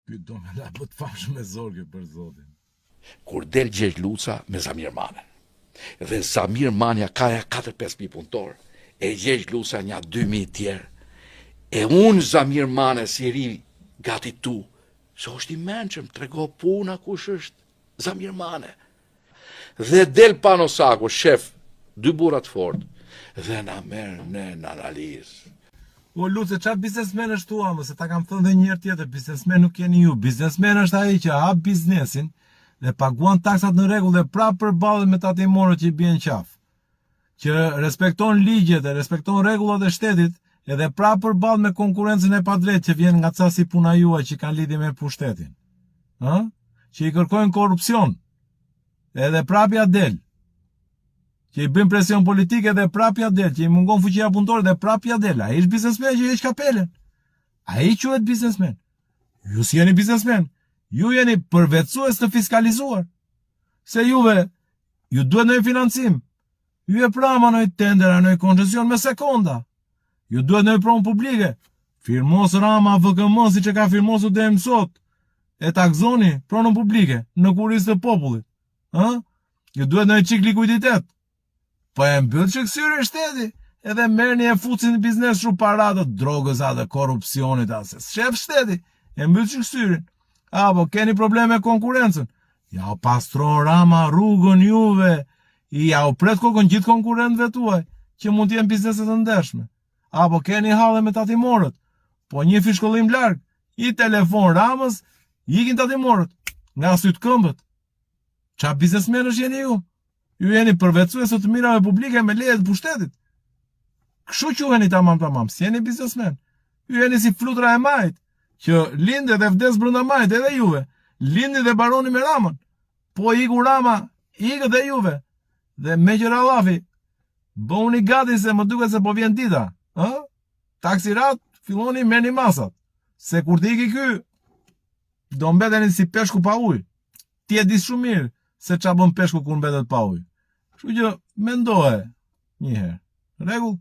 Ky do me la bët famshëm me zorgë për zotin. Kur del Gjergj Luca me Zamir Manen. Dhe Zamir Mania ka 4-5.000 punëtor, e Gjergj Luca nja 2.000 tjerë. E unë Zamir Mane si ri gati tu, se është i menqëm, trego puna kush është Zamir Mane. Dhe del Panosaku, shef, 2 burat fort, dhe na merë në analizë. O Luce, qa biznesmen është tu amë, se ta kam thënë dhe njërë tjetër, biznesmen nuk jeni ju. Biznesmen është ai që hap biznesin dhe paguan taksat në rregull dhe prapë përballet me tatimorët që i bien qaf. Që respekton ligjet e respekton rregullat e shtetit, edhe prapë përballet me konkurrencën e padrejtë që vjen nga ca si puna juaj që kanë lidhje me pushtetin. Që i kërkojnë korrupsion. Edhe prapë ja del. Që i bën presion politik edhe prapë ja del, që i mungon fuqia punëtore dhe prapë ja del. Ai është biznesmen që heq kapelen. Ai quhet biznesmen. Ju si jeni biznesmen. Ju jeni përvetësues të fiskalizuar. Se juve, ju duhet në financim. Ju e prama në tendera, në koncesion me sekonda. Ju duhet në pronë publike. Firmos Rama VKM si që ka firmosu dhe mësot. E takzoni pronën publike në kurisë të popullit. Ju duhet në qik likuiditet. Po e mbyll shëksyri shteti, edhe merrni e fucin në biznes shumë paratët, drogës atë, korrupsionit atë, shef shteti, e mbyll shëksyrin. Apo keni probleme konkurencën. Ja u pastron Rama rrugën juve, ja u pret kokën gjithë konkurrentëve tuaj, që mund t'jenë bizneset të ndershme. Apo keni halle me tatimorët, po një fishkollim larg, i telefon Ramës, ikin tatimorët, nga sytë këmbët. Qa biznesmenësh jeni ju? Ju jeni përvetësues të mirave publike me leje të pushtetit. Kështu quheni tamam, si jeni biznesmen. Ju jeni si flutra e majt, që linde dhe vdes brenda majt, edhe juve. Lindi dhe baroni me Ramën. Po iku Rama, ikë dhe juve. Dhe me qëra lafi, bëuni gati se më duket se po vjen dita. Taksirat, filloni merrni masat. Se kur të iki ky, do mbeteni si peshku pa ujë. Ti e di shumë mirë se qa bën peshku kur mbetet pa ujë. Kështu që mendoje një herë. Rregull?